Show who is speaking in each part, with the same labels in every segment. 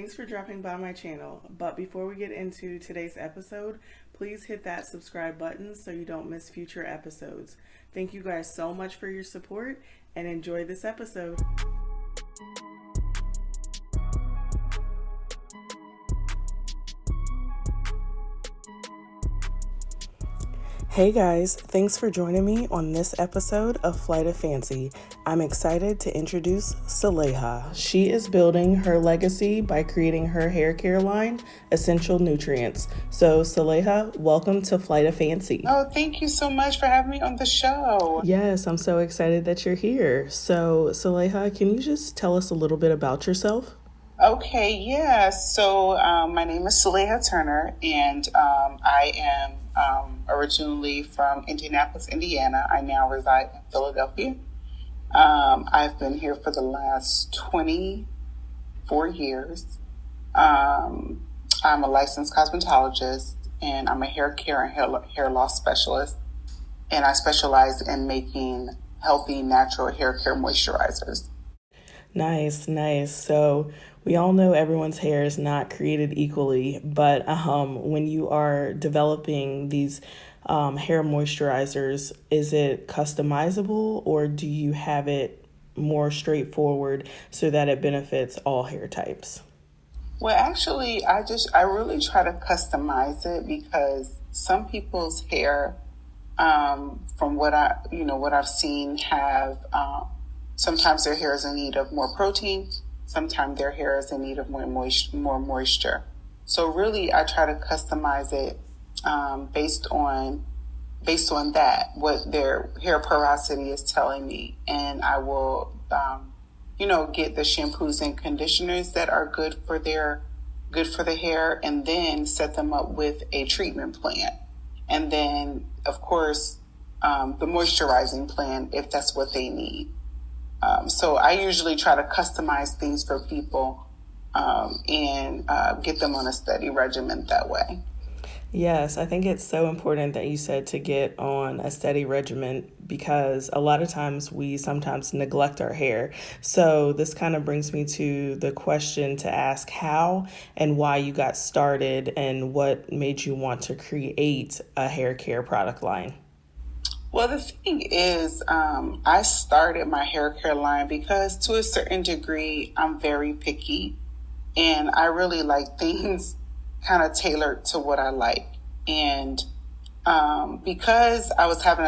Speaker 1: Thanks for dropping by my channel, but before we get into today's episode, please hit that subscribe button so you don't miss future episodes. Thank you guys so much for your support and enjoy this episode. Hey guys, thanks for joining me on this episode of Flight of Fancy. I'm excited to introduce Sulaiha. She is building her legacy by creating her hair care line, Essential Nutrientz. So Sulaiha, welcome to Flight of Fancy.
Speaker 2: Oh, thank you so much for having me on the show.
Speaker 1: Yes, I'm so excited that you're here. So Sulaiha, can you just tell us a little bit about yourself?
Speaker 2: Okay, yeah. So my name is Sulaiha Turner, and I am originally from Indianapolis, Indiana. I now reside in Philadelphia. I've been here for the last 24 years. I'm a licensed cosmetologist, and I'm a hair care and hair loss specialist. And I specialize in making healthy, natural hair care moisturizers.
Speaker 1: Nice. So we all know everyone's hair is not created equally, but when you are developing these hair moisturizers, is it customizable or do you have it more straightforward so that it benefits all hair types?
Speaker 2: Well, actually, I really try to customize it because some people's hair, from what I've seen, have sometimes their hair is in need of more protein. Sometimes their hair is in need of more moisture. So really, I try to customize it based on that, what their hair porosity is telling me, and I will, get the shampoos and conditioners that are good for the hair, and then set them up with a treatment plan, and then of course the moisturizing plan if that's what they need. So I usually try to customize things for people and get them on a steady regimen that way.
Speaker 1: Yes, I think it's so important that you said to get on a steady regimen because a lot of times we sometimes neglect our hair. So this kind of brings me to the question to ask how and why you got started and what made you want to create a hair care product line.
Speaker 2: Well, the thing is, I started my hair care line because to a certain degree, I'm very picky and I really like things kind of tailored to what I like. And because I was having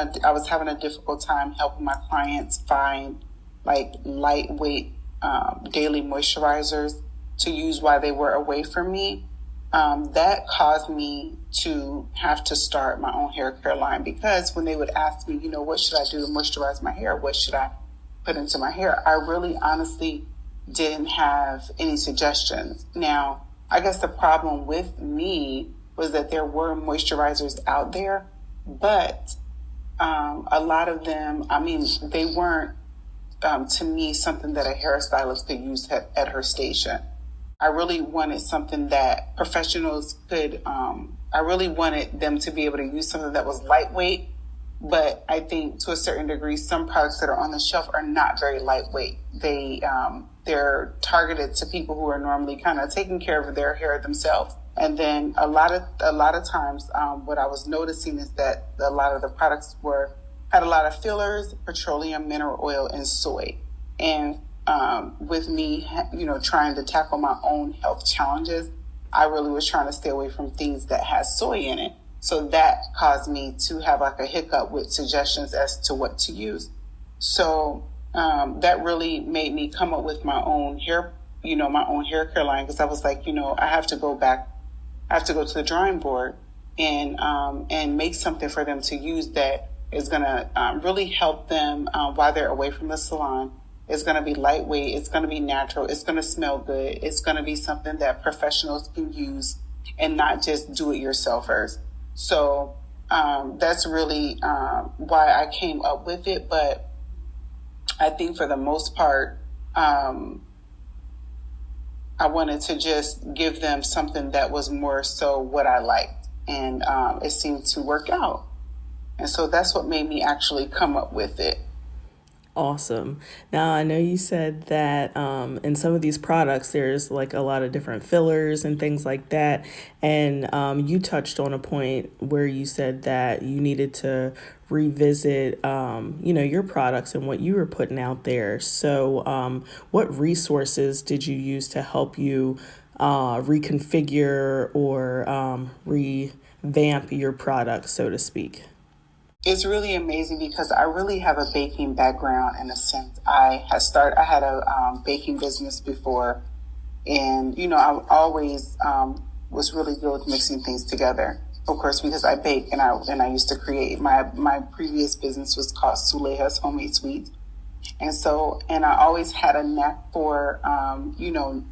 Speaker 2: a difficult time helping my clients find like lightweight daily moisturizers to use while they were away from me, that caused me to have to start my own hair care line because when they would ask me, what should I do to moisturize my hair? What should I put into my hair? I really honestly didn't have any suggestions. Now, I guess the problem with me was that there were moisturizers out there, but a lot of them, they weren't, to me, something that a hairstylist could use at her station. I really wanted something that professionals could, I really wanted them to be able to use something that was lightweight, but I think to a certain degree, some products that are on the shelf are not very lightweight. They're targeted to people who are normally kind of taking care of their hair themselves. And then a lot of times, what I was noticing is that a lot of the products had a lot of fillers, petroleum, mineral oil, and soy. And with me, trying to tackle my own health challenges, I really was trying to stay away from things that had soy in it. So that caused me to have like a hiccup with suggestions as to what to use. So that really made me come up with my own hair care line because I was like, I have to go to the drawing board and make something for them to use that is going to really help them while they're away from the salon. It's going to be lightweight. It's going to be natural. It's going to smell good. It's going to be something that professionals can use and not just do-it-yourselfers. So that's really why I came up with it. But I think for the most part, I wanted to just give them something that was more so what I liked. And it seemed to work out. And so that's what made me actually come up with it.
Speaker 1: Awesome. Now, I know you said that in some of these products, there's like a lot of different fillers and things like that. And you touched on a point where you said that you needed to revisit, your products and what you were putting out there. So, what resources did you use to help you reconfigure or revamp your product, so to speak?
Speaker 2: It's really amazing because I really have a baking background in a sense. I had a baking business before, and I always was really good with mixing things together. Of course, because I bake and I used to create. My previous business was called Sulaiha's Homemade Sweets, and I always had a knack for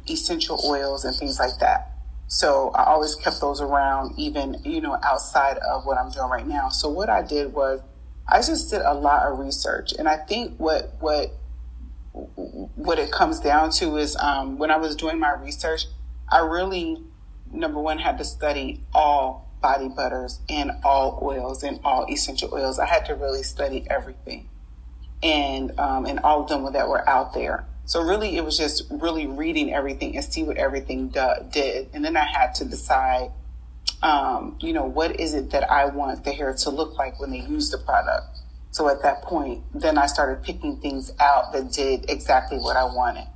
Speaker 2: essential oils and things like that. So I always kept those around, even outside of what I'm doing right now. So what I did was I just did a lot of research, and I think what it comes down to is when I was doing my research, I really, number one, had to study all body butters and all oils and all essential oils. I had to really study everything and all of them that were out there. So really, it was just really reading everything and see what everything did. And then I had to decide, what is it that I want the hair to look like when they use the product. So at that point, then I started picking things out that did exactly what I wanted.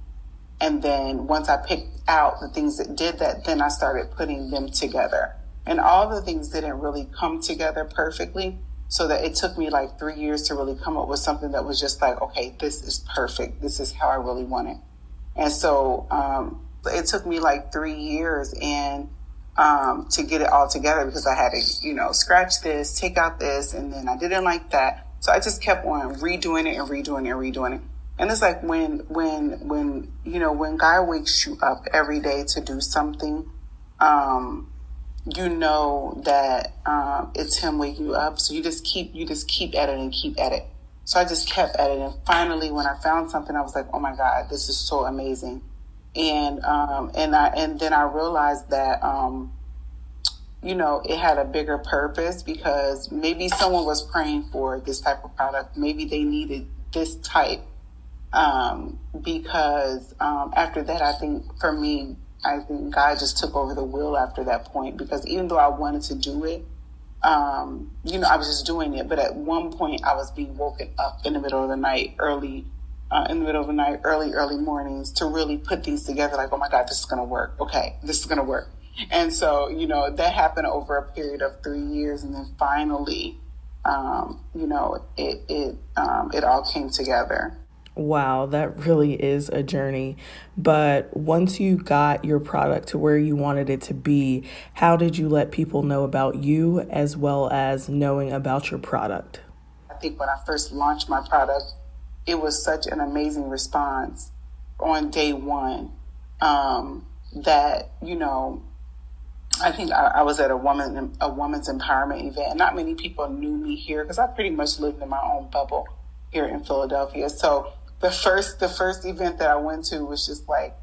Speaker 2: And then once I picked out the things that did that, then I started putting them together. And all the things didn't really come together perfectly. So that it took me like 3 years to really come up with something that was just like, okay, this is perfect. This is how I really want it. And so it took me like 3 years and to get it all together because I had to, scratch this, take out this, and then I didn't like that. So I just kept on redoing it and redoing it and redoing it. And it's like when God wakes you up every day to do something, you know that it's him waking you up. So you just keep at it and keep at it. So I just kept at it. And finally, when I found something, I was like, oh my God, this is so amazing. And then I realized that, it had a bigger purpose because maybe someone was praying for this type of product. Maybe they needed this type. Because after that, I think God just took over the wheel after that point because even though I wanted to do it, I was just doing it. But at one point I was being woken up in the middle of the night, early mornings to really put things together. Like, oh my God, this is going to work. Okay, this is going to work. And so, that happened over a period of 3 years. And then finally, it all came together.
Speaker 1: Wow, that really is a journey. But once you got your product to where you wanted it to be, how did you let people know about you as well as knowing about your product?
Speaker 2: I think when I first launched my product, it was such an amazing response on day one that, I think I was at a woman's empowerment event, and not many people knew me here because I pretty much lived in my own bubble here in Philadelphia. So the first event that I went to was just like,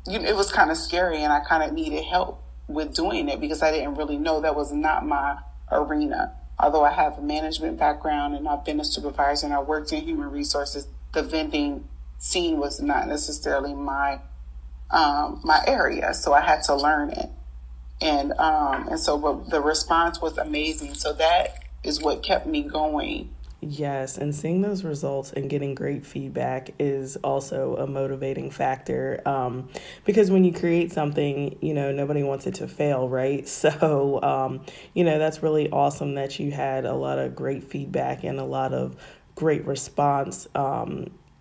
Speaker 2: it was kind of scary, and I kind of needed help with doing it because I didn't really know. That was not my arena. Although I have a management background and I've been a supervisor and I worked in human resources, the vending scene was not necessarily my area. So I had to learn it. And but the response was amazing. So that is what kept me going.
Speaker 1: Yes, and seeing those results and getting great feedback is also a motivating factor because when you create something, nobody wants it to fail, right? So, that's really awesome that you had a lot of great feedback and a lot of great response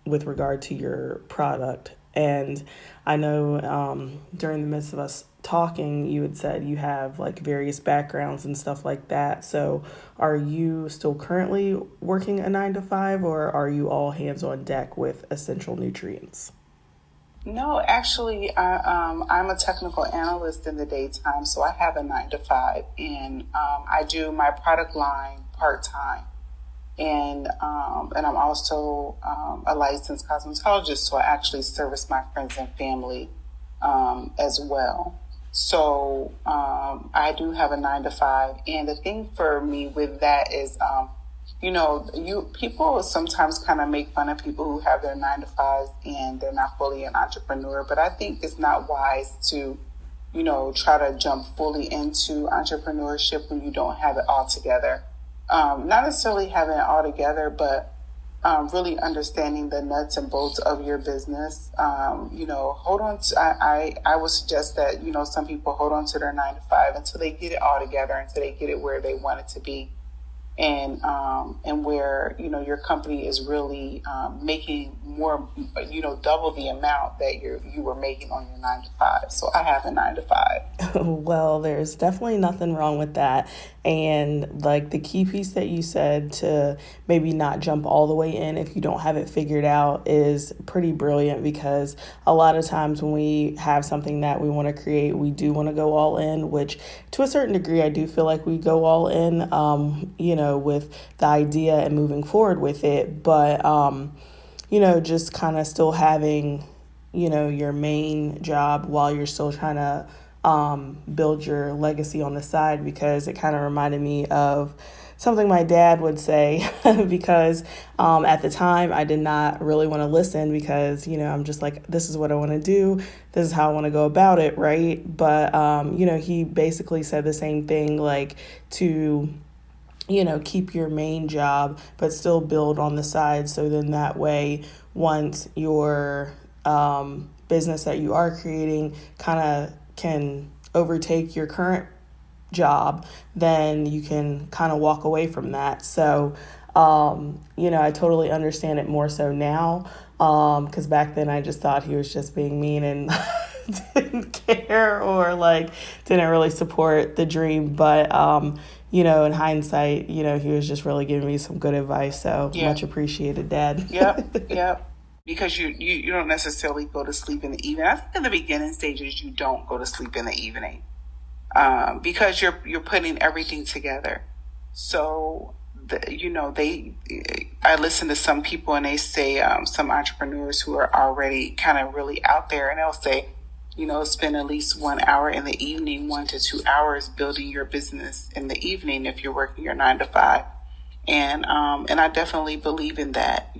Speaker 1: with regard to your product. And I know during the midst of us talking, you had said you have like various backgrounds and stuff like that. So are you still currently working a 9 to 5 or are you all hands on deck with Essential Nutrientz?
Speaker 2: No, actually, I'm a technical analyst in the daytime, so I have a 9 to 5, and I do my product line part time. And I'm also a licensed cosmetologist, so I actually service my friends and family as well. So I do have a 9 to 5, and the thing for me with that is people sometimes kind of make fun of people who have their 9 to 5s and they're not fully an entrepreneur. But I think it's not wise to, try to jump fully into entrepreneurship when you don't have it all together. Not necessarily having it all together, but really understanding the nuts and bolts of your business. Hold on to, I would suggest that, some people hold on to their 9 to 5 until they get it all together, until they get it where they want it to be. And where, your company is really making more, double the amount that you were making on your 9 to 5. So I have a 9 to 5.
Speaker 1: Well, there's definitely nothing wrong with that. And like the key piece that you said to maybe not jump all the way in if you don't have it figured out is pretty brilliant, because a lot of times when we have something that we want to create, we do want to go all in, which to a certain degree, I do feel like we go all in, with the idea and moving forward with it. But, just kind of still having, your main job while you're still trying to build your legacy on the side, because it kind of reminded me of something my dad would say because at the time I did not really want to listen because, I'm just like, this is what I want to do. This is how I want to go about it. Right. But, he basically said the same thing, like to, keep your main job, but still build on the side. So then that way, once your business that you are creating kind of can overtake your current job, then you can kind of walk away from that. So, I totally understand it more so now, because back then I just thought he was just being mean and didn't care, or like didn't really support the dream. But, in hindsight, he was just really giving me some good advice. So much appreciated, Dad.
Speaker 2: Yep. Because you don't necessarily go to sleep in the evening. I think in the beginning stages, you don't go to sleep in the evening because you're putting everything together. So, I listen to some people and they say some entrepreneurs who are already kind of really out there, and they'll say, spend at least 1 hour in the evening, 1 to 2 hours building your business in the evening if you're working your 9 to 5. And I definitely believe in that,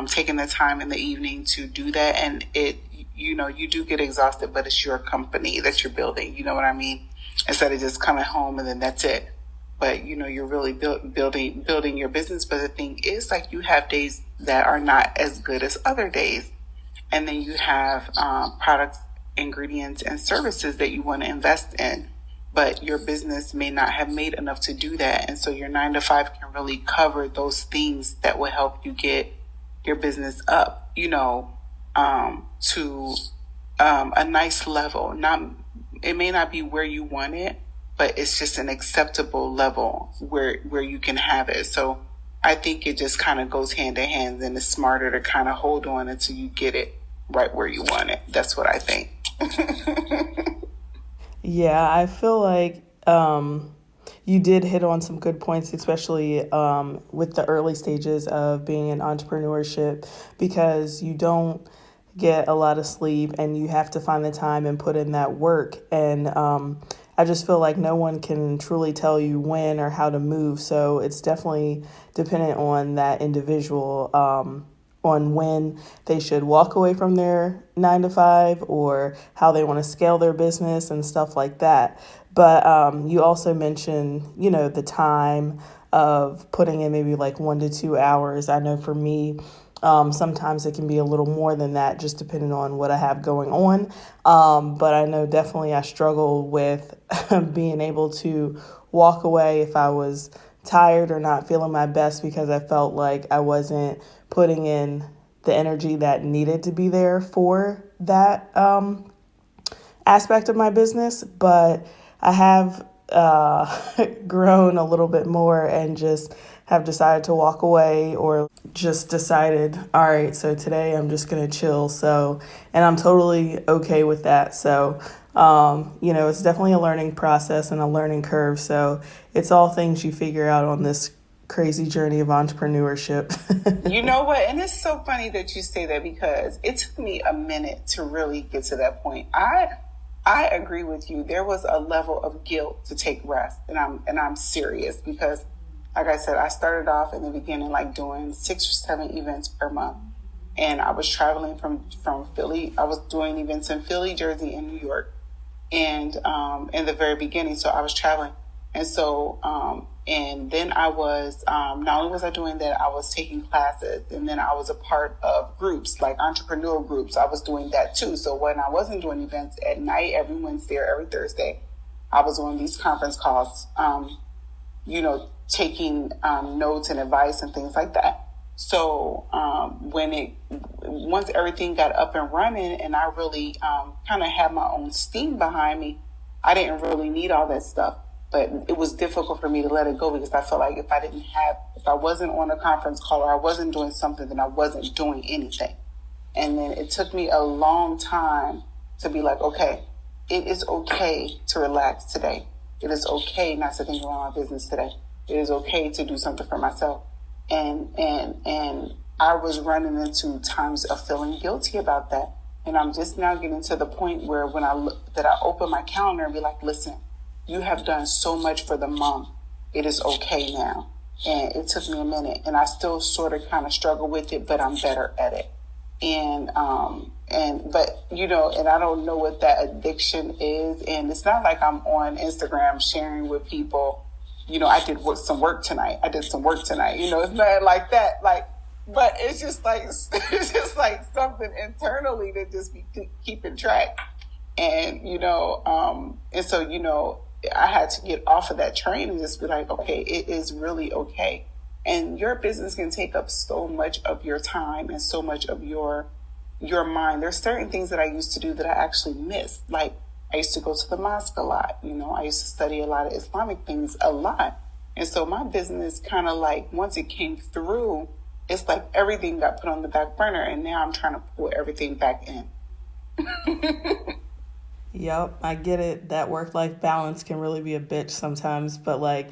Speaker 2: taking the time in the evening to do that. And you do get exhausted, but it's your company that you're building. You know what I mean? Instead of just coming home and then that's it. But, you're really building your business. But the thing is, like, you have days that are not as good as other days. And then you have products, ingredients, and services that you want to invest in. But your business may not have made enough to do that. And so your 9 to 5 can really cover those things that will help you get your business up, to a nice level. It may not be where you want it, but it's just an acceptable level where you can have it. So I think it just kind of goes hand in hand, and it's smarter to kind of hold on until you get it right where you want it. That's what I think.
Speaker 1: Yeah, I feel like you did hit on some good points, especially with the early stages of being in entrepreneurship, because you don't get a lot of sleep and you have to find the time and put in that work. And I just feel like no one can truly tell you when or how to move. So it's definitely dependent on that individual, on when they should walk away from their 9 to 5 or how they want to scale their business and stuff like that. But you also mentioned, the time of putting in maybe like 1 to 2 hours. I know for me, sometimes it can be a little more than that, just depending on what I have going on. But I know definitely I struggle with being able to walk away if I was tired or not feeling my best, because I felt like I wasn't putting in the energy that needed to be there for that aspect of my business. But I have grown a little bit more and just have decided to walk away, or just decided, all right, so today I'm just going to chill. So, and I'm totally okay with that. So, it's definitely a learning process and a learning curve. So it's all things you figure out on this crazy journey of entrepreneurship.
Speaker 2: You know what? And it's so funny that you say that, because it took me a minute to really get to that point. I agree with you. There was a level of guilt to take rest, and I'm serious, because like I said, I started off in the beginning like doing 6 or 7 events per month. And I was traveling from Philly. I was doing events in Philly, Jersey, and New York. And in the very beginning, so I was traveling. And so, and then I was, not only was I doing that, I was taking classes, and then I was a part of groups, like entrepreneurial groups. I was doing that too. So when I wasn't doing events at night, every Wednesday or every Thursday, I was on these conference calls, taking notes and advice and things like that. So once everything got up and running and I really kind of had my own steam behind me, I didn't really need all that stuff. But it was difficult for me to let it go because I felt like if I wasn't on a conference call or I wasn't doing something, then I wasn't doing anything. And then it took me a long time to be like, okay, it is okay to relax today. It is okay not to think about my business today. It is okay to do something for myself. And I was running into times of feeling guilty about that. And I'm just now getting to the point where when I open my calendar and be like, listen, you have done so much for the month. It is okay now. And it took me a minute and I still sort of kind of struggle with it, but I'm better at it. And I don't know what that addiction is. And it's not like I'm on Instagram sharing with people, I did some work tonight. It's not like that. But it's just like something internally to just be keeping track. And, and so, I had to get off of that train and just be like, okay, it is really okay. And your business can take up so much of your time and so much of your mind. There's certain things that I used to do that I actually miss. Like I used to go to the mosque a lot. I used to study a lot of Islamic things a lot. And so my business kind of like, once it came through, it's like everything got put on the back burner and now I'm trying to pull everything back in.
Speaker 1: Yep, I get it. That work-life balance can really be a bitch sometimes, but like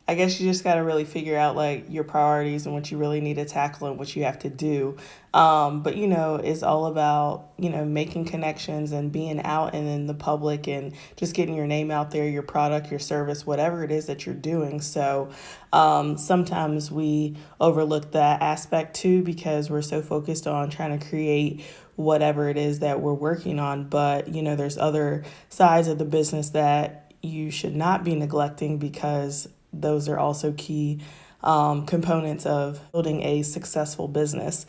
Speaker 1: I guess you just got to really figure out like your priorities and what you really need to tackle and what you have to do. But it's all about, making connections and being out and in the public and just getting your name out there, your product, your service, whatever it is that you're doing. So sometimes we overlook that aspect too because we're so focused on trying to create whatever it is that we're working on. But, there's other sides of the business that you should not be neglecting because those are also key components of building a successful business.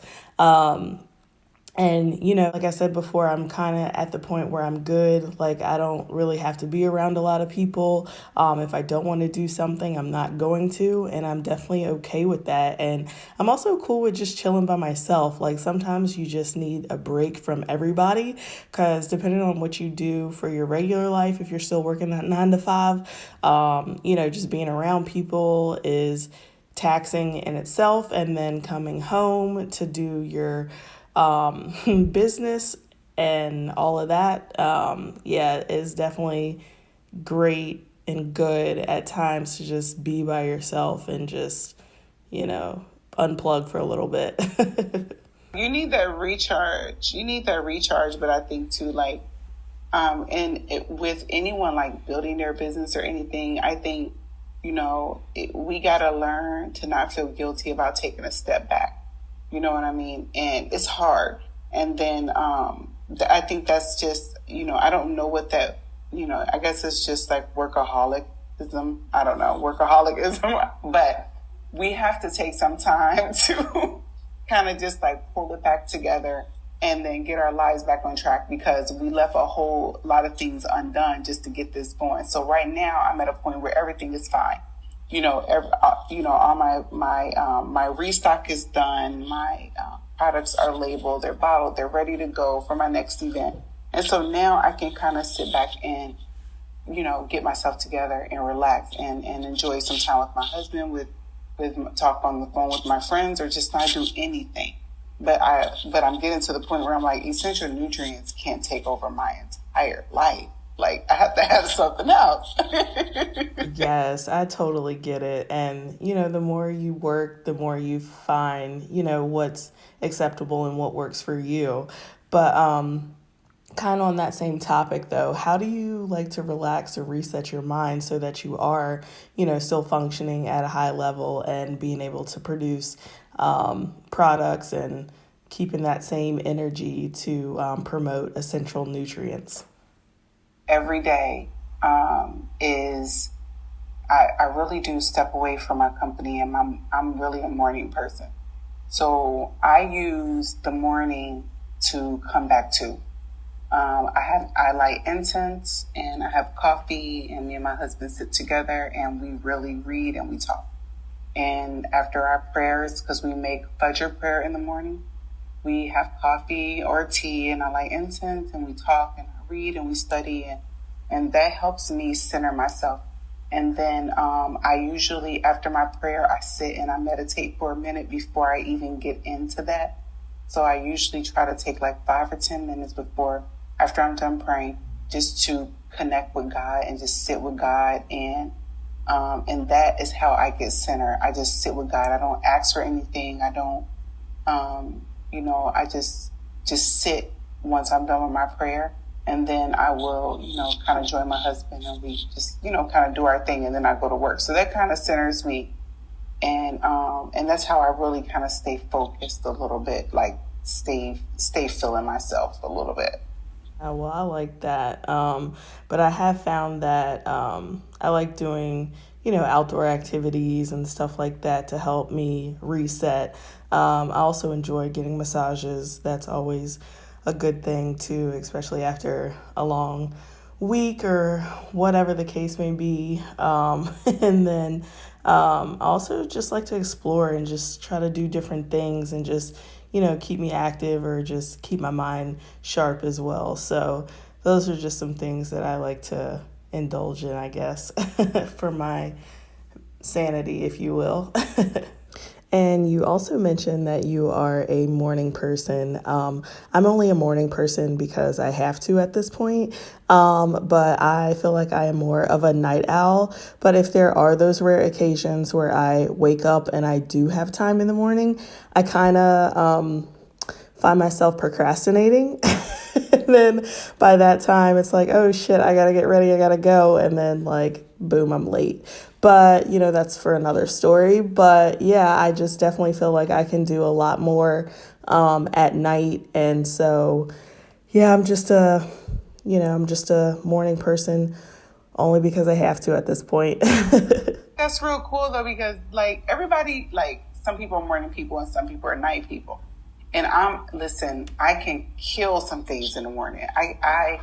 Speaker 1: And, like I said before, I'm kind of at the point where I'm good. Like, I don't really have to be around a lot of people. If I don't want to do something, I'm not going to. And I'm definitely okay with that. And I'm also cool with just chilling by myself. Like, sometimes you just need a break from everybody because depending on what you do for your regular life, if you're still working that 9 to 5, just being around people is taxing in itself. And then coming home to do your business and all of that, is definitely great and good at times to just be by yourself and just, unplug for a little bit.
Speaker 2: You need that recharge. But I think too, like, with anyone like building their business or anything, I think, we got to learn to not feel guilty about taking a step back. You know what I mean? And it's hard. And then I think that's just, I don't know what that, I guess it's just like workaholism. I don't know, workaholism. But we have to take some time to kind of just like pull it back together and then get our lives back on track because we left a whole lot of things undone just to get this going. So right now I'm at a point where everything is fine. All my restock is done. My products are labeled, they're bottled, they're ready to go for my next event. And so now I can kind of sit back and, get myself together and relax and enjoy some time with my husband, with talk on the phone with my friends, or just not do anything. But I'm getting to the point where I'm like, Essential Nutrientz can't take over my entire life. Like, I have to have something else.
Speaker 1: Yes, I totally get it. And, the more you work, the more you find, what's acceptable and what works for you. But Kind of on that same topic though, how do you like to relax or reset your mind so that you are, still functioning at a high level and being able to produce products and keeping that same energy to promote essential nutrients?
Speaker 2: Every day is I really do step away from my company, and I'm really a morning person. So I use the morning to come back to. I light incense and I have coffee, and me and my husband sit together and we really read and we talk. And after our prayers, because we make Fajr prayer in the morning, we have coffee or tea, and I light incense and we talk and I read and we study, and that helps me center myself. And then I usually, after my prayer, I sit and I meditate for a minute before I even get into that. So I usually try to take like 5 or 10 minutes after I'm done praying, just to connect with God and just sit with God. And that is how I get centered. I just sit with God. I don't ask for anything. I don't, I just sit once I'm done with my prayer. And then I will, kind of join my husband, and we just, kind of do our thing, and then I go to work. So that kind of centers me. And that's how I really kind of stay focused a little bit, like stay feeling myself a little bit.
Speaker 1: Well, I like that. But I have found that I like doing, outdoor activities and stuff like that to help me reset. I also enjoy getting massages. That's always a good thing too, especially after a long week or whatever the case may be. And then I also just like to explore and just try to do different things and just, keep me active or just keep my mind sharp as well. So those are just some things that I like to indulge in, I guess, for my sanity, if you will. And you also mentioned that you are a morning person. I'm only a morning person because I have to at this point. But I feel like I am more of a night owl. But if there are those rare occasions where I wake up and I do have time in the morning, I kind of find myself procrastinating. And then by that time, it's like, oh shit, I gotta get ready, I gotta go. And then like, boom, I'm late. But, that's for another story. But yeah, I just definitely feel like I can do a lot more at night. And so, yeah, I'm just a morning person only because I have to at this point.
Speaker 2: That's real cool though, because like everybody, like some people are morning people and some people are night people. And I can kill some things in the morning. I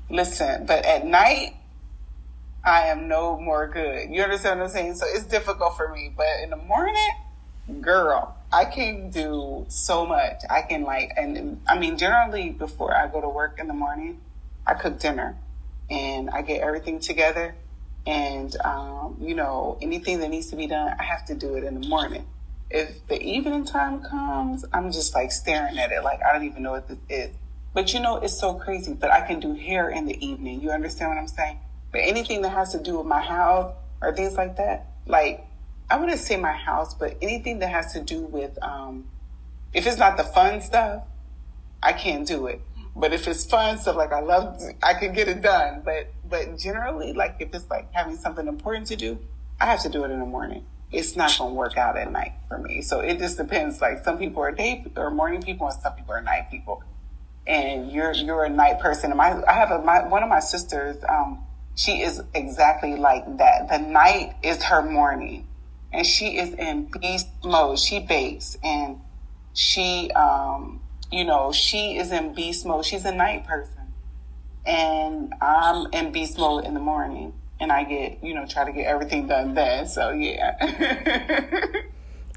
Speaker 2: listen, but at night, I am no more good. You understand what I'm saying? So it's difficult for me. But in the morning, girl, I can do so much. I can generally before I go to work in the morning, I cook dinner and I get everything together. And, anything that needs to be done, I have to do it in the morning. If the evening time comes, I'm just like staring at it. Like, I don't even know what this is. But it's so crazy. But I can do hair in the evening. You understand what I'm saying? But anything that has to do with my house or things like that, like, I wouldn't say my house, but anything that has to do with, if it's not the fun stuff, I can't do it. But if it's fun stuff, like I can get it done. But generally, like if it's like having something important to do, I have to do it in the morning. It's not going to work out at night for me. So it just depends. Like some people are day or morning people and some people are night people. And you're a night person. And one of my sisters, she is exactly like that. The night is her morning, and she is in beast mode. She bakes, and she, she is in beast mode. She's a night person, and I'm in beast mode in the morning, and I get, try to get everything done then. So yeah.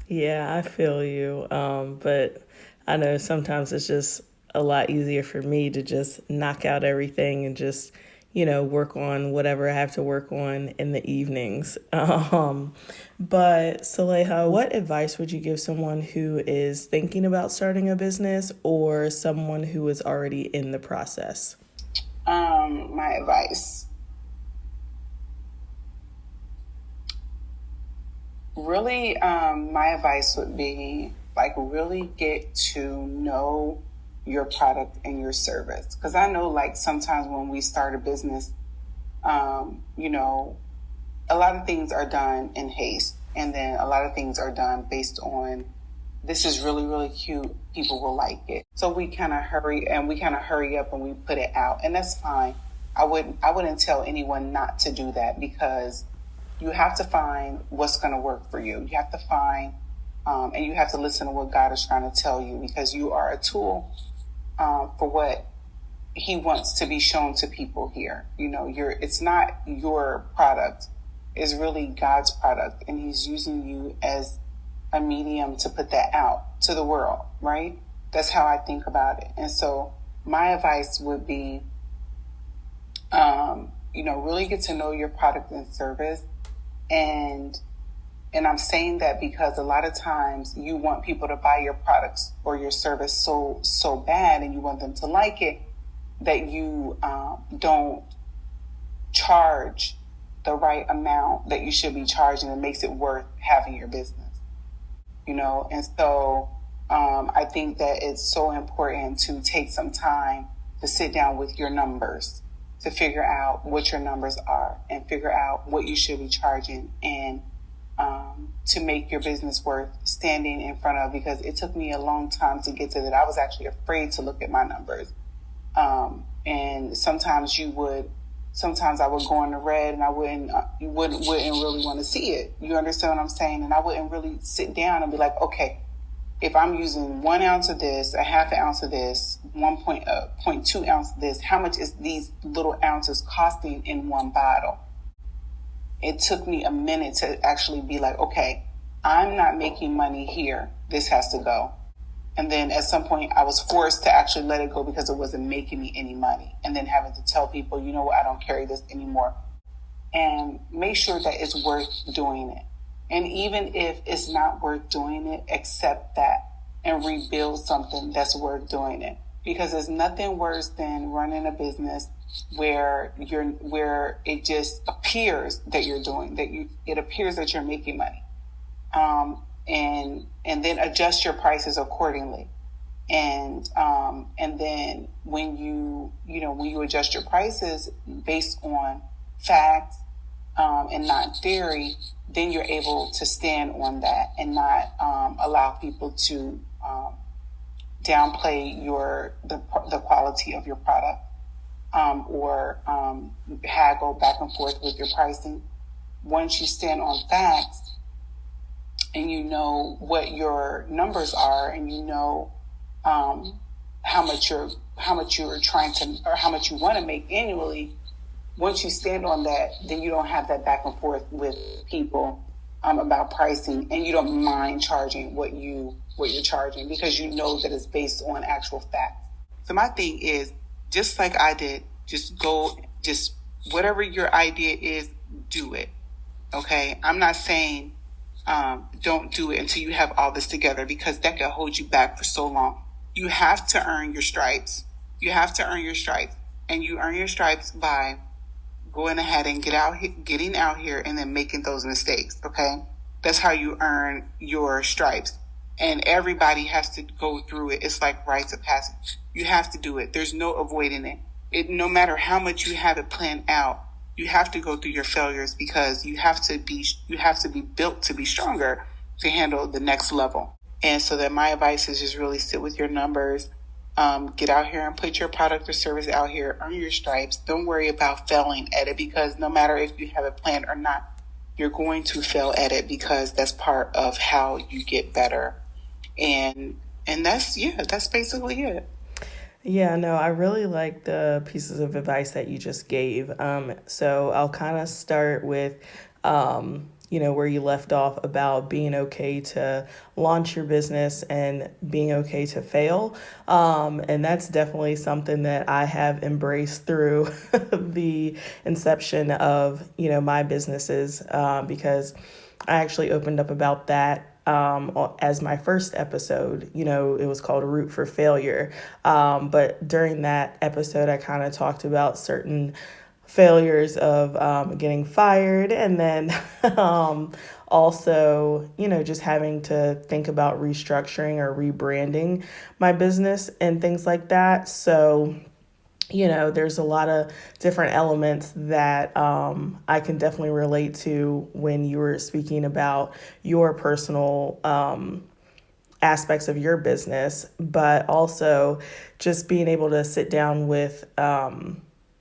Speaker 1: Yeah, I feel you. But I know sometimes it's just a lot easier for me to just knock out everything and just work on whatever I have to work on in the evenings. But Sulaiha, what advice would you give someone who is thinking about starting a business or someone who is already in the process?
Speaker 2: My advice. Really, my advice would be like really get to know your product and your service. Because I know, like, sometimes when we start a business, you know, a lot of things are done in haste, and then a lot of things are done based on, this is really, really cute, people will like it. So we kind of hurry up and we put it out, and that's fine. I wouldn't tell anyone not to do that, because you have to find what's going to work for you. You have to find, and you have to listen to what God is trying to tell you, because you are a tool for what He wants to be shown to people here. You know, it's not your product; it's really God's product, and He's using you as a medium to put that out to the world. Right? That's how I think about it. And so, my advice would be, really get to know your product and service. And I'm saying that because a lot of times you want people to buy your products or your service so bad, and you want them to like it, that you don't charge the right amount that you should be charging. It makes it worth having your business, And so I think that it's so important to take some time to sit down with your numbers, to figure out what your numbers are and figure out what you should be charging, and to make your business worth standing in front of, because it took me a long time to get to that. I was actually afraid to look at my numbers. And sometimes I would go in the red, and I wouldn't really want to see it. You understand what I'm saying? And I wouldn't really sit down and be like, okay, if I'm using 1 ounce of this, a half an ounce of this, 1.2 ounce of this, how much is these little ounces costing in one bottle? It took me a minute to actually be like, okay, I'm not making money here. This has to go. And then at some point I was forced to actually let it go because it wasn't making me any money. And then having to tell people, you know what, I don't carry this anymore. And make sure that it's worth doing it. And even if it's not worth doing it, accept that and rebuild something that's worth doing it. Because there's nothing worse than running a business where it just appears that it appears that you're making money. And then adjust your prices accordingly. And then when you adjust your prices based on facts, and not theory, then you're able to stand on that and not allow people to downplay the quality of your product, or haggle back and forth with your pricing. Once you stand on facts and you know what your numbers are, and you know how much you're trying to, or how much you want to make annually. Once you stand on that, then you don't have that back and forth with people about pricing, and you don't mind charging what you're charging, because you know that it's based on actual facts. So my thing is, just like I did, just whatever your idea is, do it. Okay? I'm not saying don't do it until you have all this together, because that can hold you back for so long. You have to earn your stripes. You have to earn your stripes, and you earn your stripes by going ahead and getting out here and then making those mistakes. Okay, that's how you earn your stripes, and everybody has to go through it. It's like rites of passage. You have to do it. There's no avoiding it. No matter how much you have it planned out, you have to go through your failures, because you have to be built to be stronger to handle the next level. And so that my advice is just really sit with your numbers. Get out here and put your product or service out here, earn your stripes. Don't worry about failing at it, because no matter if you have it planned or not, you're going to fail at it, because that's part of how you get better. And that's basically it.
Speaker 1: Yeah, no, I really like the pieces of advice that you just gave. So I'll kind of start with, where you left off about being okay to launch your business and being okay to fail. And that's definitely something that I have embraced through the inception of, my businesses, because I actually opened up about that as my first episode. It was called Root for Failure. But during that episode, I kind of talked about certain failures of getting fired, and then also, just having to think about restructuring or rebranding my business and things like that. So, there's a lot of different elements that I can definitely relate to when you were speaking about your personal aspects of your business, but also just being able to sit down with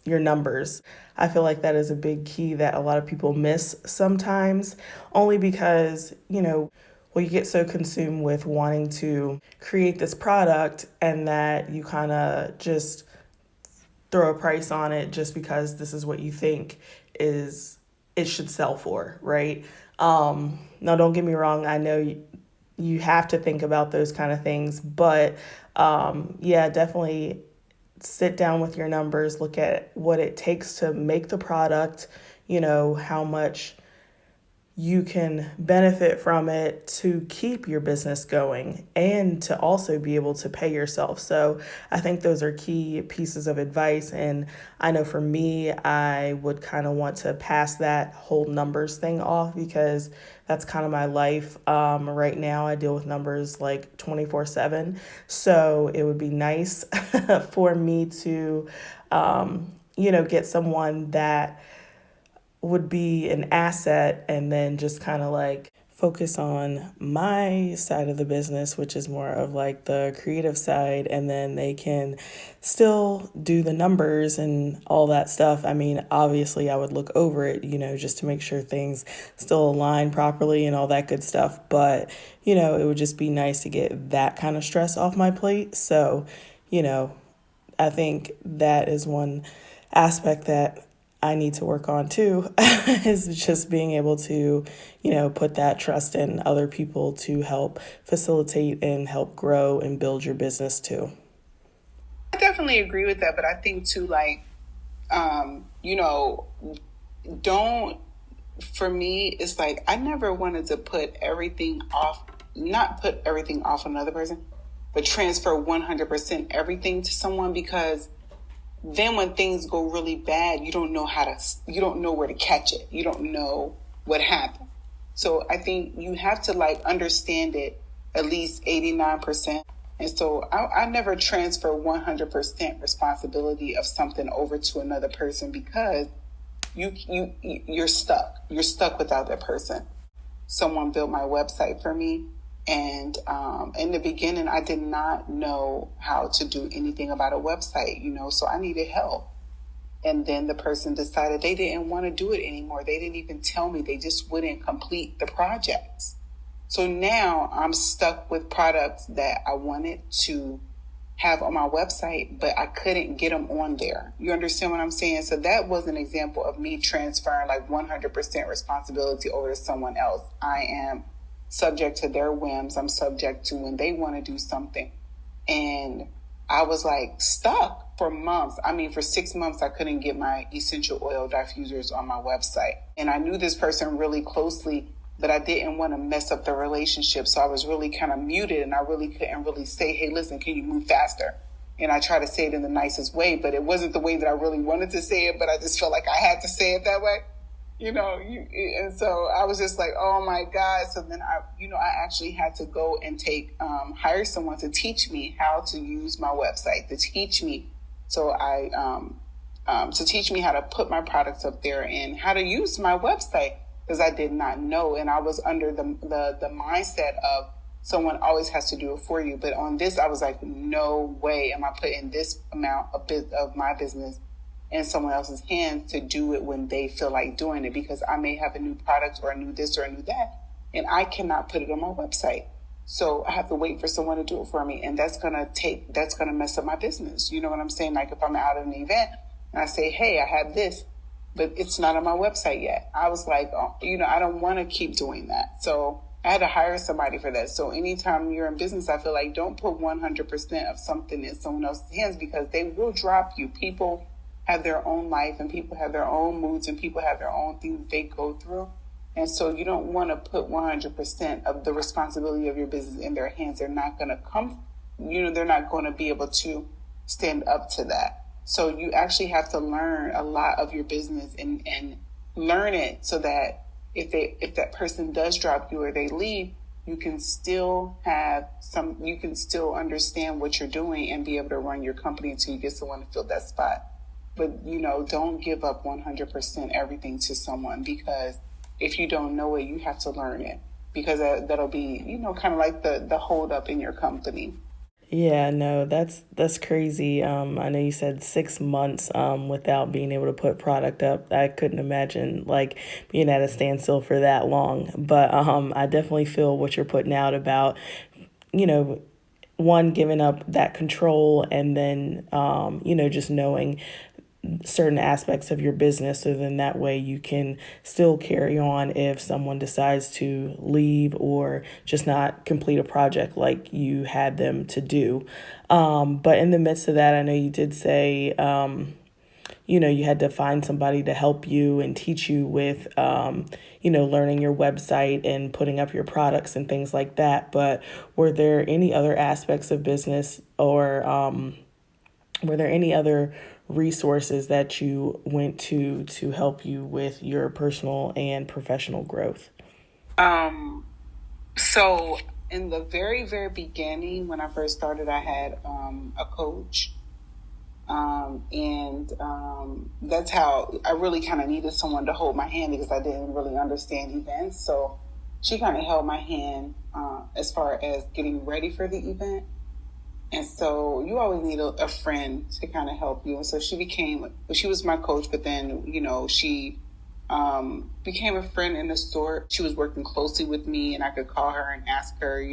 Speaker 1: your numbers. I feel like that is a big key that a lot of people miss sometimes, only because, well, you get so consumed with wanting to create this product and that you kind of just throw a price on it just because this is what you think is it should sell for, right? Now, don't get me wrong. I know you have to think about those kind of things, but yeah, definitely sit down with your numbers, look at what it takes to make the product, how much you can benefit from it to keep your business going and to also be able to pay yourself. So I think those are key pieces of advice. And I know for me, I would kind of want to pass that whole numbers thing off because that's kind of my life. Right now, I deal with numbers like 24/7. So it would be nice for me to, get someone that would be an asset and then just kind of like focus on my side of the business, which is more of like the creative side, and then they can still do the numbers and all that stuff. I mean, obviously I would look over it, just to make sure things still align properly and all that good stuff, but it would just be nice to get that kind of stress off my plate. So, I think that is one aspect that I need to work on too, is just being able to, put that trust in other people to help facilitate and help grow and build your business too.
Speaker 2: I definitely agree with that, but I think too, like, don't, for me, it's like, I never wanted to put everything off, not put everything off another person, but transfer 100% everything to someone, because then when things go really bad, you don't know where to catch it. You don't know what happened. So I think you have to understand it at least 89%. And so I never transfer 100% responsibility of something over to another person, because you're stuck. You're stuck without that person. Someone built my website for me. And in the beginning, I did not know how to do anything about a website, so I needed help. And then the person decided they didn't want to do it anymore. They didn't even tell me. They just wouldn't complete the projects. So now I'm stuck with products that I wanted to have on my website, but I couldn't get them on there. You understand what I'm saying? So that was an example of me transferring 100% responsibility over to someone else. I am subject to their whims. I'm subject to when they want to do something. And I was stuck for months. I mean, for 6 months, I couldn't get my essential oil diffusers on my website. And I knew this person really closely, but I didn't want to mess up the relationship. So I was really kind of muted, and I really couldn't really say, hey, listen, can you move faster? And I try to say it in the nicest way, but it wasn't the way that I really wanted to say it, but I just felt like I had to say it that way. And so I was just like, oh my God. So then I actually had to go and hire someone to teach me how to use my website, to teach me how to put my products up there and how to use my website, because I did not know. And I was under the mindset of someone always has to do it for you. But on this, I was like, no way am I putting this amount of my business in someone else's hands to do it when they feel like doing it, because I may have a new product or a new this or a new that, and I cannot put it on my website. So I have to wait for someone to do it for me. And that's going to mess up my business. You know what I'm saying? Like if I'm out at an event and I say, hey, I have this, but it's not on my website yet. I was like, I don't want to keep doing that. So I had to hire somebody for that. So anytime you're in business, I feel like don't put 100% of something in someone else's hands, because they will drop you. People have their own life, and people have their own moods, and people have their own things that they go through. And so you don't want to put 100% of the responsibility of your business in their hands. They're not going to they're not going to be able to stand up to that. So you actually have to learn a lot of your business and learn it so that if that person does drop you or they leave, you can still understand what you're doing and be able to run your company until you get someone to fill that spot. But, don't give up 100% everything to someone, because if you don't know it, you have to learn it, because that'll be, kind of like the hold up in your company.
Speaker 1: Yeah, no, that's crazy. I know you said 6 months without being able to put product up. I couldn't imagine like being at a standstill for that long. But I definitely feel what you're putting out about, you know, one, giving up that control, and then just knowing certain aspects of your business, so then that way you can still carry on if someone decides to leave or just not complete a project like you had them to do. But in the midst of that, I know you did say you had to find somebody to help you and teach you with learning your website and putting up your products and things like that. But were there any other aspects of business, or were there any other resources that you went to help you with your personal and professional growth?
Speaker 2: So in the very, very beginning, when I first started, I had a coach. That's how I really kind of needed someone to hold my hand, because I didn't really understand events. So she kind of held my hand as far as getting ready for the event. And so you always need a friend to kind of help you. And so she was my coach, but then, she became a friend in the store. She was working closely with me, and I could call her and ask her,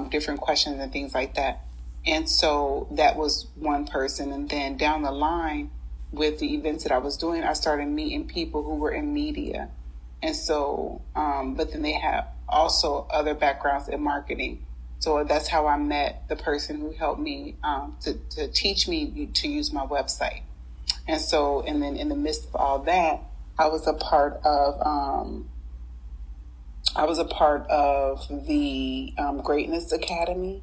Speaker 2: different questions and things like that. And so that was one person. And then down the line with the events that I was doing, I started meeting people who were in media. And so, but then they have also other backgrounds in marketing. So that's how I met the person who helped me to teach me to use my website. And then in the midst of all that, I was a part of the Greatness Academy.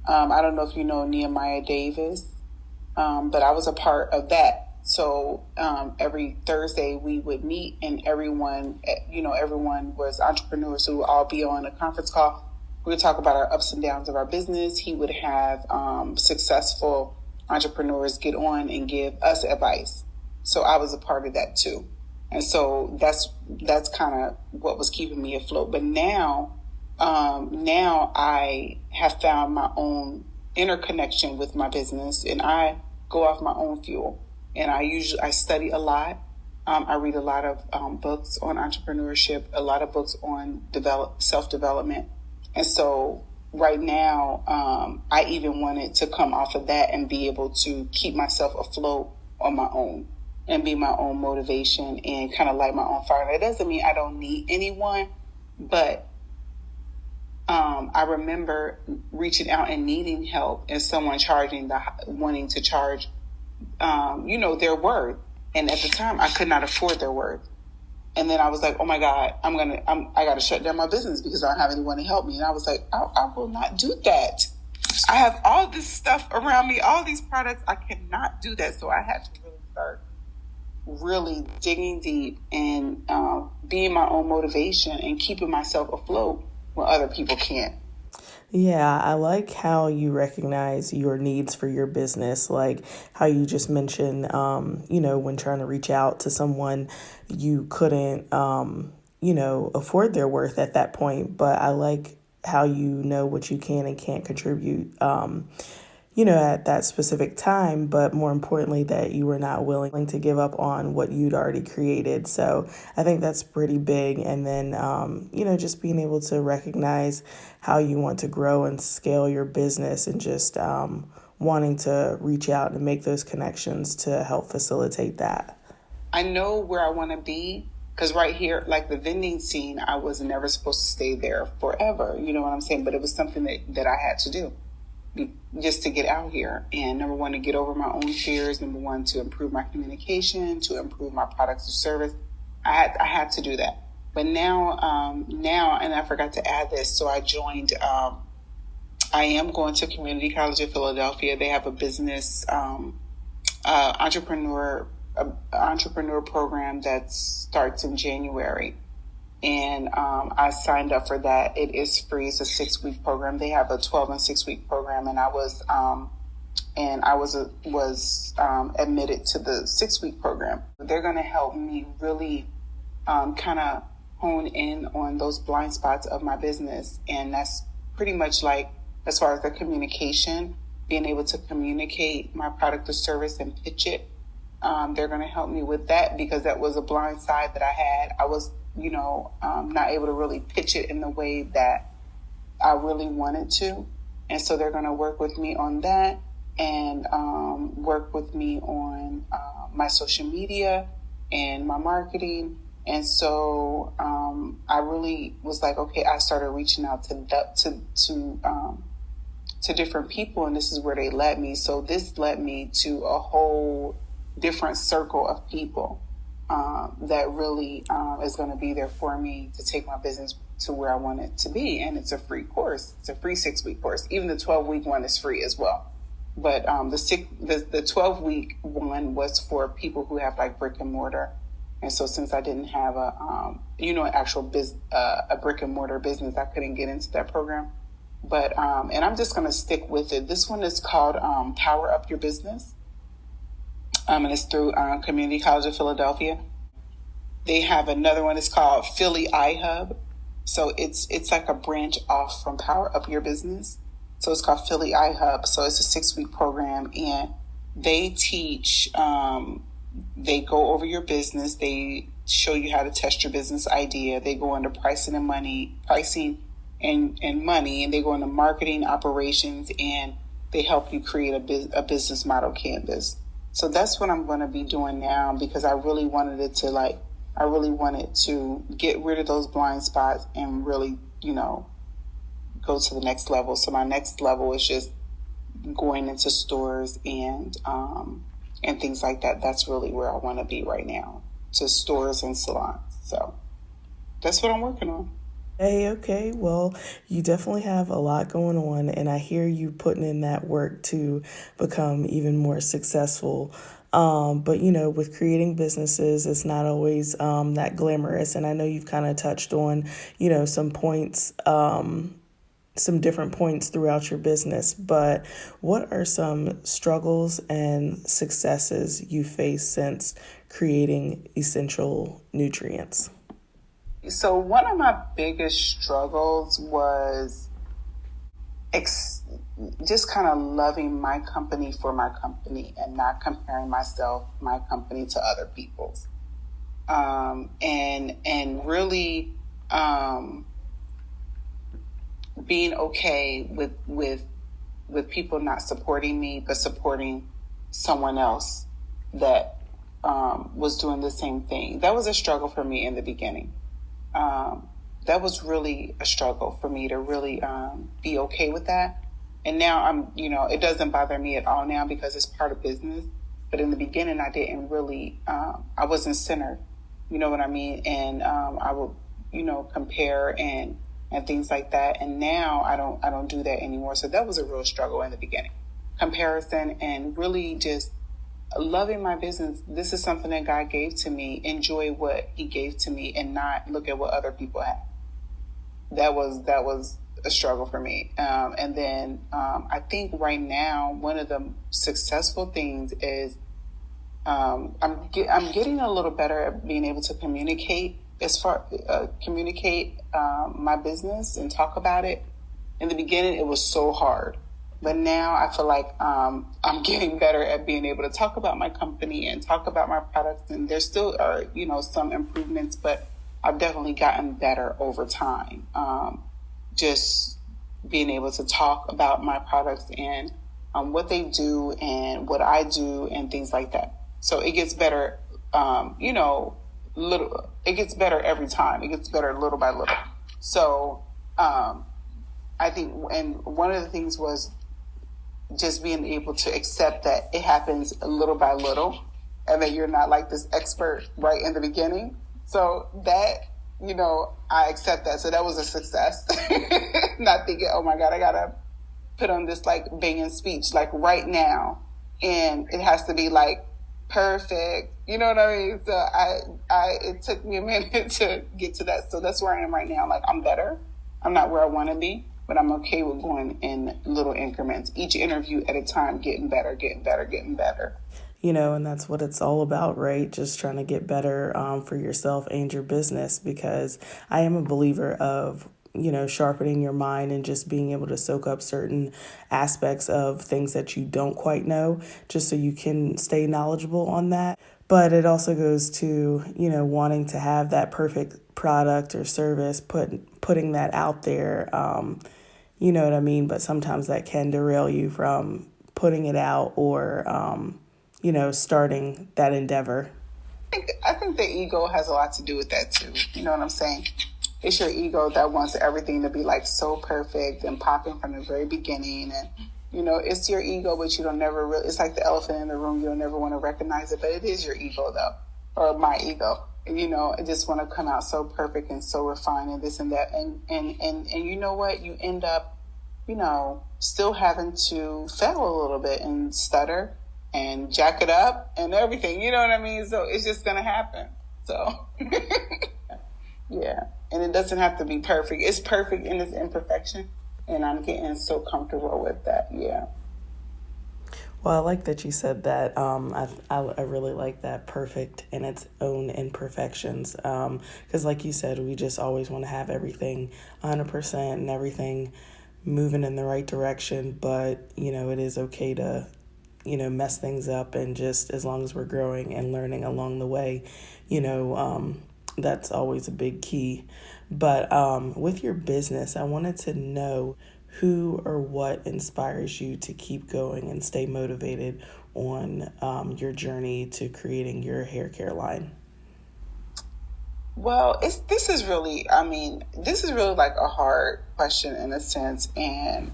Speaker 2: I don't know if you know Nehemiah Davis, but I was a part of that. So every Thursday we would meet, and everyone was entrepreneurs who would all be on a conference call. We would talk about our ups and downs of our business. He would have successful entrepreneurs get on and give us advice. So I was a part of that too. And so that's kind of what was keeping me afloat. But now I have found my own interconnection with my business, and I go off my own fuel. And I study a lot. I read a lot of books on entrepreneurship, a lot of books on self-development. And so right now, I even wanted to come off of that and be able to keep myself afloat on my own and be my own motivation and kind of light my own fire. That doesn't mean I don't need anyone, but I remember reaching out and needing help, and someone wanting to charge, their word. And at the time, I could not afford their word. And then I was like, oh my God, I got to shut down my business because I don't have anyone to help me. And I was like, I will not do that. I have all this stuff around me, all these products. I cannot do that. So I had to really start digging deep and being my own motivation and keeping myself afloat when other people can't.
Speaker 1: Yeah, I like how you recognize your needs for your business, like how you just mentioned, when trying to reach out to someone, you couldn't, afford their worth at that point. But I like how you know what you can and can't contribute, at that specific time, but more importantly, that you were not willing to give up on what you'd already created. So I think that's pretty big. And then, just being able to recognize how you want to grow and scale your business, and just wanting to reach out and make those connections to help facilitate that.
Speaker 2: I know where I want to be, because right here, like the vending scene, I was never supposed to stay there forever. You know what I'm saying? But it was something that I had to do just to get out here. And number one, to get over my own fears. Number one, to improve my communication, to improve my products or service. I had to do that. But now, and I forgot to add this. So I joined, I am going to Community College of Philadelphia. They have a business, entrepreneur an entrepreneur program that starts in January. And I signed up for that. It is free. It's a 6-week program. They have a 12 and 6-week program, and I was admitted to the 6-week program. They're going to help me really kind of hone in on those blind spots of my business, and that's pretty much like as far as the communication, being able to communicate my product or service and pitch it. They're going to help me with that because that was a blind side that I had. I was not able to really pitch it in the way that I really wanted to. And so they're going to work with me on that and work with me on my social media and my marketing. And so I really was like, okay, I started reaching out to different people, and this is where they led me. So this led me to a whole different circle of people that really is going to be there for me to take my business to where I want it to be. And it's a free course. It's a free 6-week course. Even the 12-week one is free as well. But the 12-week one was for people who have like brick and mortar. And so since I didn't have an actual a brick and mortar business, I couldn't get into that program. But and I'm just going to stick with it. This one is called Power Up Your Business. And it's through Community College of Philadelphia. They have another one. It's called Philly iHub. So it's like a branch off from Power Up Your Business. So it's called Philly iHub. So it's a 6-week program, and they teach. They go over your business. They show you how to test your business idea. They go into pricing and money, and they go into marketing, operations, and they help you create a business model canvas. So that's what I'm going to be doing now because I really wanted to get rid of those blind spots and really, go to the next level. So my next level is just going into stores and things like that. That's really where I want to be right now, to stores and salons. So that's what I'm working on.
Speaker 1: Hey, okay. Well, you definitely have a lot going on, and I hear you putting in that work to become even more successful. But, with creating businesses, it's not always that glamorous. And I know you've kind of touched on, some points, some different points throughout your business. But what are some struggles and successes you faced since creating Essential Nutrientz?
Speaker 2: So one of my biggest struggles was just kind of loving my company for my company and not comparing my company to other people's. And really being okay with people not supporting me, but supporting someone else that was doing the same thing. That was a struggle for me in the beginning. That was really a struggle for me to really be okay with that. And now it doesn't bother me at all now because it's part of business. But in the beginning, I didn't really, I wasn't centered, you know what I mean? And I would, compare and things like that. And now I don't do that anymore. So that was a real struggle in the beginning. Comparison and really just loving my business. This is something that God gave to me. Enjoy what He gave to me and not look at what other people have. That was a struggle for me. And then I think right now one of the successful things is I'm getting a little better at being able to communicate my business and talk about it. In the beginning, it was so hard. But now I feel like I'm getting better at being able to talk about my company and talk about my products. And there still are, some improvements, but I've definitely gotten better over time. Just being able to talk about my products and what they do and what I do and things like that. So it gets better, it gets better every time. It gets better little by little. So I think, and one of the things was just being able to accept that it happens little by little and that you're not like this expert right in the beginning. So that, I accept that. So that was a success. Not thinking, oh my God, I gotta put on this like banging speech like right now. And it has to be like perfect. You know what I mean? So it took me a minute to get to that. So that's where I am right now. Like, I'm better. I'm not where I want to be, but I'm okay with going in little increments. Each interview at a time, getting better, getting better, getting better.
Speaker 1: And that's what it's all about, right? Just trying to get better for yourself and your business, because I am a believer of, sharpening your mind and just being able to soak up certain aspects of things that you don't quite know, just so you can stay knowledgeable on that. But it also goes to, wanting to have that perfect product or service, putting that out there, you know what I mean? But sometimes that can derail you from putting it out or, starting that endeavor.
Speaker 2: I think the ego has a lot to do with that too. You know what I'm saying? It's your ego that wants everything to be like so perfect and popping from the very beginning. And, it's your ego, but you don't never really, it's like the elephant in the room. You don't never want to recognize it, but it is your ego though, or my ego. I just want to come out so perfect and so refined and this and that. And you know what? You end up, still having to fail a little bit and stutter and jack it up and everything. You know what I mean? So it's just going to happen. So, yeah. And it doesn't have to be perfect. It's perfect in its imperfection. And I'm getting so comfortable with that. Yeah.
Speaker 1: Well, I like that you said that. I really like that, perfect in its own imperfections. Because like you said, we just always want to have everything 100% and everything moving in the right direction. But, it is okay to, mess things up, and just as long as we're growing and learning along the way, that's always a big key. But with your business, I wanted to know who or what inspires you to keep going and stay motivated on your journey to creating your hair care line.
Speaker 2: Well, this is really like a hard question in a sense, and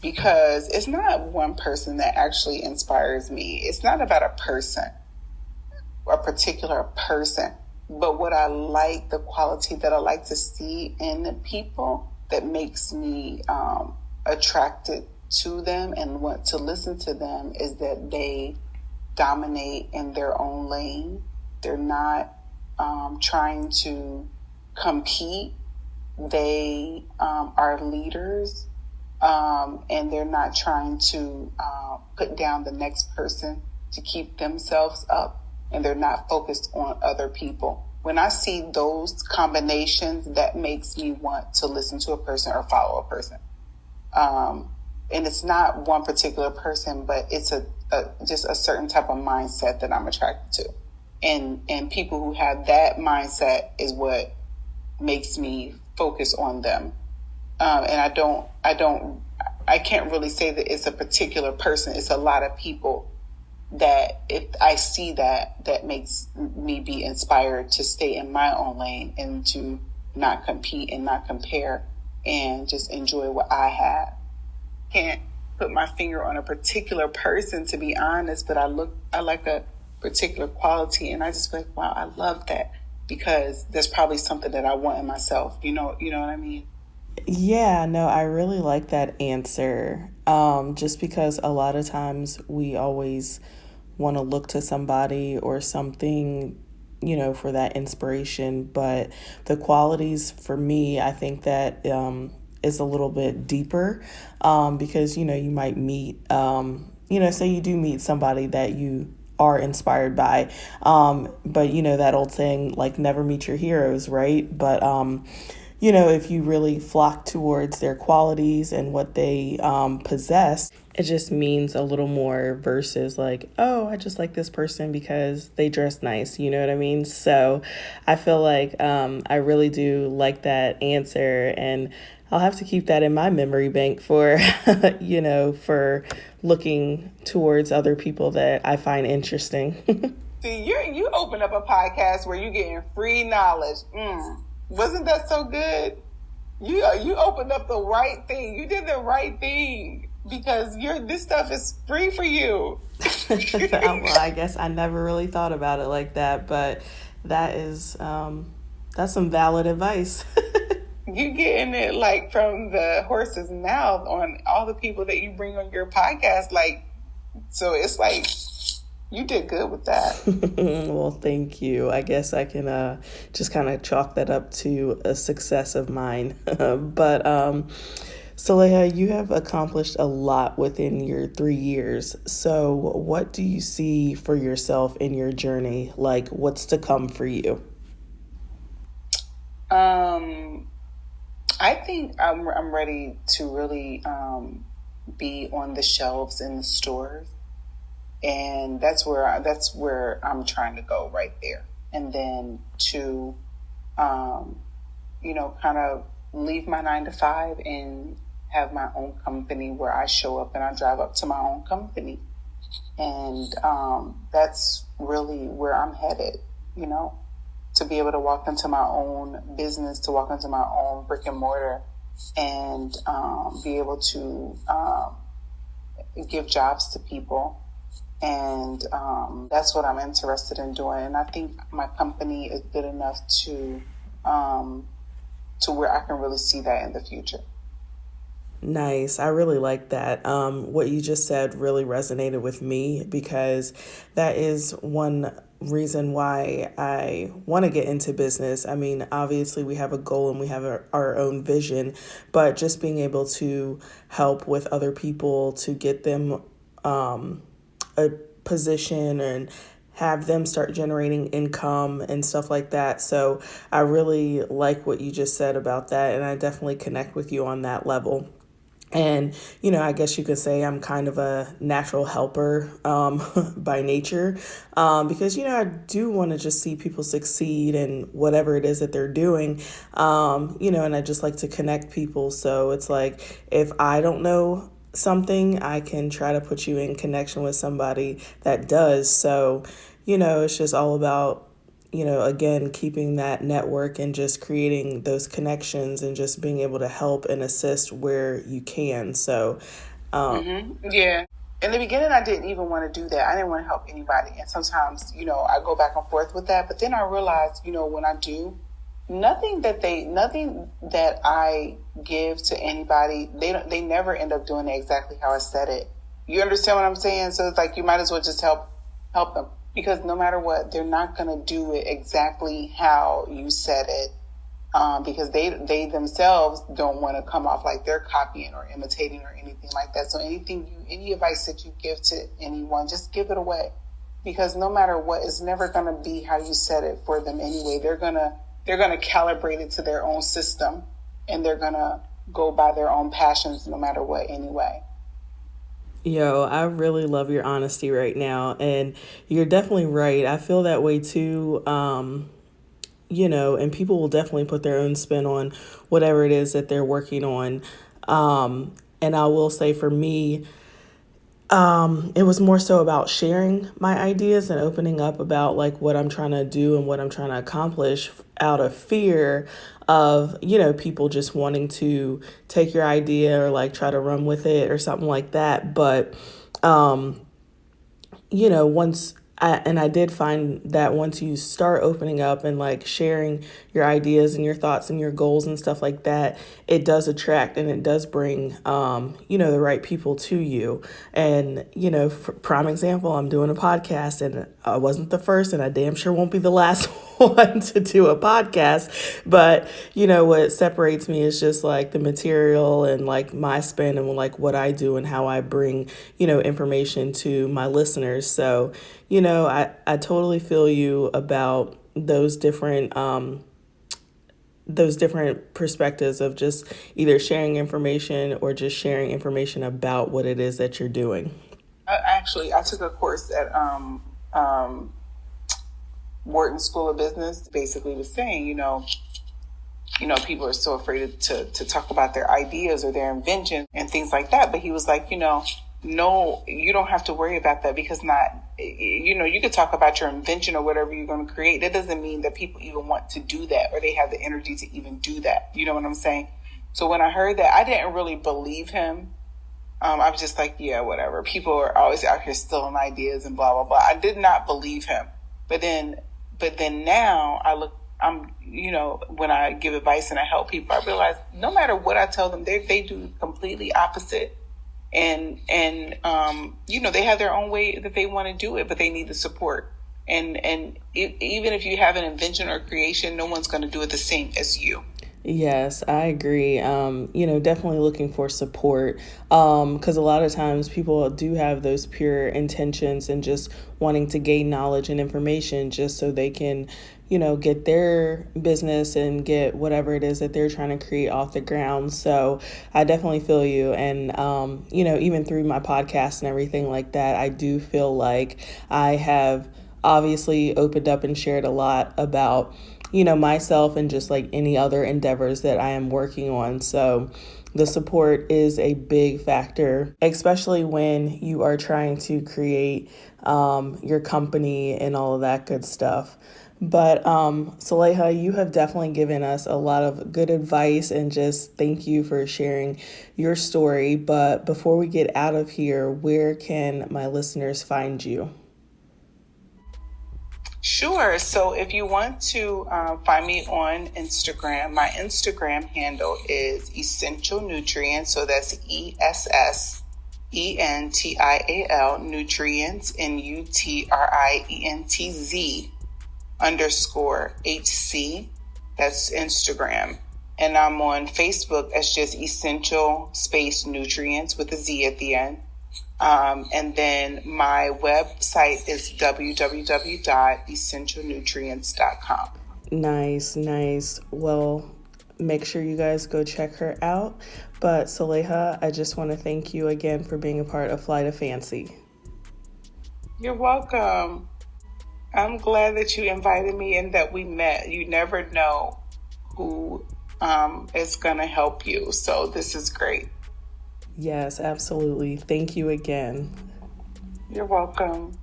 Speaker 2: because it's not one person that actually inspires me. It's not about a person, a particular person, but what I like, the quality that I like to see in the people that makes me attracted to them and want to listen to them is that they dominate in their own lane. They're not trying to compete. They are leaders. And they're not trying to put down the next person to keep themselves up, and they're not focused on other people. When I see those combinations, that makes me want to listen to a person or follow a person. And it's not one particular person, but it's just a certain type of mindset that I'm attracted to. And people who have that mindset is what makes me focus on them. And I can't really say that it's a particular person. It's a lot of people that if I see that makes me be inspired to stay in my own lane and to not compete and not compare and just enjoy what I have. Can't put my finger on a particular person, to be honest, but I like a particular quality, and I just feel like, wow, I love that, because there's probably something that I want in myself. You know what I mean?
Speaker 1: Yeah, no, I really like that answer. Just because a lot of times we always want to look to somebody or something, for that inspiration. But the qualities for me, I think that is a little bit deeper, because, you might meet, say you do meet somebody that you are inspired by. But, that old saying, like, never meet your heroes, right? But, if you really flock towards their qualities and what they possess, it just means a little more versus like, oh, I just like this person because they dress nice. You know what I mean? So I feel like I really do like that answer, and I'll have to keep that in my memory bank for, for looking towards other people that I find interesting.
Speaker 2: See, you open up a podcast where you're getting free knowledge. Wasn't that so good? You opened up the right thing. You did the right thing, because this stuff is free for you.
Speaker 1: Well, I guess I never really thought about it like that, but that is that's some valid advice.
Speaker 2: You getting it like from the horse's mouth on all the people that you bring on your podcast, like, so it's like You did good with that.
Speaker 1: Well, thank you. I guess I can just kind of chalk that up to a success of mine. But Saleha, you have accomplished a lot within your 3 years. So, what do you see for yourself in your journey? Like, what's to come for you?
Speaker 2: Um, I think I'm ready to really be on the shelves in the stores, and that's where I'm trying to go right there. And then to kind of leave my 9 to 5 and have my own company where I show up and I drive up to my own company. And that's really where I'm headed, you know, to be able to walk into my own business, to walk into my own brick and mortar and be able to give jobs to people. And that's what I'm interested in doing. And I think my company is good enough to where I can really see that in the future.
Speaker 1: Nice. I really like that. What you just said really resonated with me because that is one reason why I want to get into business. I mean, obviously, we have a goal and we have our own vision, but just being able to help with other people to get them a position and have them start generating income and stuff like that. So I really like what you just said about that, and I definitely connect with you on that level. And, I guess you could say I'm kind of a natural helper by nature because, I do want to just see people succeed in whatever it is that they're doing, and I just like to connect people. So it's like if I don't know something, I can try to put you in connection with somebody that does. So, it's just all about again, keeping that network and just creating those connections and just being able to help and assist where you can. So,
Speaker 2: Yeah. In the beginning, I didn't even want to do that. I didn't want to help anybody. And sometimes, I go back and forth with that. But then I realized, when I do, nothing that I give to anybody, they never end up doing it exactly how I said it. You understand what I'm saying? So it's like you might as well just help them. Because no matter what, they're not going to do it exactly how you said it, because they themselves don't want to come off like they're copying or imitating or anything like that. So any advice that you give to anyone, just give it away, because no matter what, it's never going to be how you said it for them anyway. They're gonna calibrate it to their own system, and they're gonna go by their own passions no matter what anyway.
Speaker 1: Yo, I really love your honesty right now. And you're definitely right. I feel that way too. And people will definitely put their own spin on whatever it is that they're working on. And I will say for me, it was more so about sharing my ideas and opening up about like what I'm trying to do and what I'm trying to accomplish out of fear of, people just wanting to take your idea or like try to run with it or something like that. But, once I did find that once you start opening up and like sharing your ideas and your thoughts and your goals and stuff like that, it does attract and it does bring, the right people to you. And, for prime example, I'm doing a podcast and I wasn't the first and I damn sure won't be the last one to do a podcast. But, what separates me is just like the material and like my spin and like what I do and how I bring, information to my listeners. So, I totally feel you about those different perspectives of just either sharing information or just sharing information about what it is that you're doing.
Speaker 2: I took a course at Wharton School of Business. Basically was saying, people are so afraid to talk about their ideas or their inventions and things like that. But he was like, no, you don't have to worry about that, because you could talk about your invention or whatever you're going to create. That doesn't mean that people even want to do that or they have the energy to even do that. You know what I'm saying? So when I heard that, I didn't really believe him. I was just like, yeah, whatever. People are always out here stealing ideas and blah, blah, blah. I did not believe him. But then now when I give advice and I help people, I realize no matter what I tell them, they do completely opposite. and they have their own way that they want to do it, but they need the support. Even if you have an invention or creation, no one's going to do it the same as you.
Speaker 1: Yes, I agree. Definitely looking for support. Because a lot of times people do have those pure intentions and just wanting to gain knowledge and information just so they can, get their business and get whatever it is that they're trying to create off the ground. So I definitely feel you. And, even through my podcast and everything like that, I do feel like I have obviously opened up and shared a lot about myself and just like any other endeavors that I am working on. So the support is a big factor, especially when you are trying to create your company and all of that good stuff. But Sulaiha, you have definitely given us a lot of good advice, and just thank you for sharing your story. But before we get out of here, where can my listeners find you?
Speaker 2: Sure. So if you want to find me on Instagram, my Instagram handle is Essential Nutrientz. So that's ESSENTIAL Nutrients NUTRIENTZ _HC. That's Instagram. And I'm on Facebook as just Essential Nutrients with a Z at the end. And then my website is www.essentialnutrients.com.
Speaker 1: Nice. Well, make sure you guys go check her out. But Sulaiha, I just want to thank you again for being a part of Flight of Fancy.
Speaker 2: You're welcome. I'm glad that you invited me and that we met. You never know who is going to help you. So this is great.
Speaker 1: Yes, absolutely. Thank you again.
Speaker 2: You're welcome.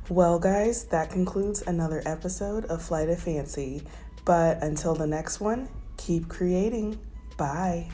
Speaker 1: Well, guys, that concludes another episode of Flight of Fancy. But until the next one, keep creating. Bye.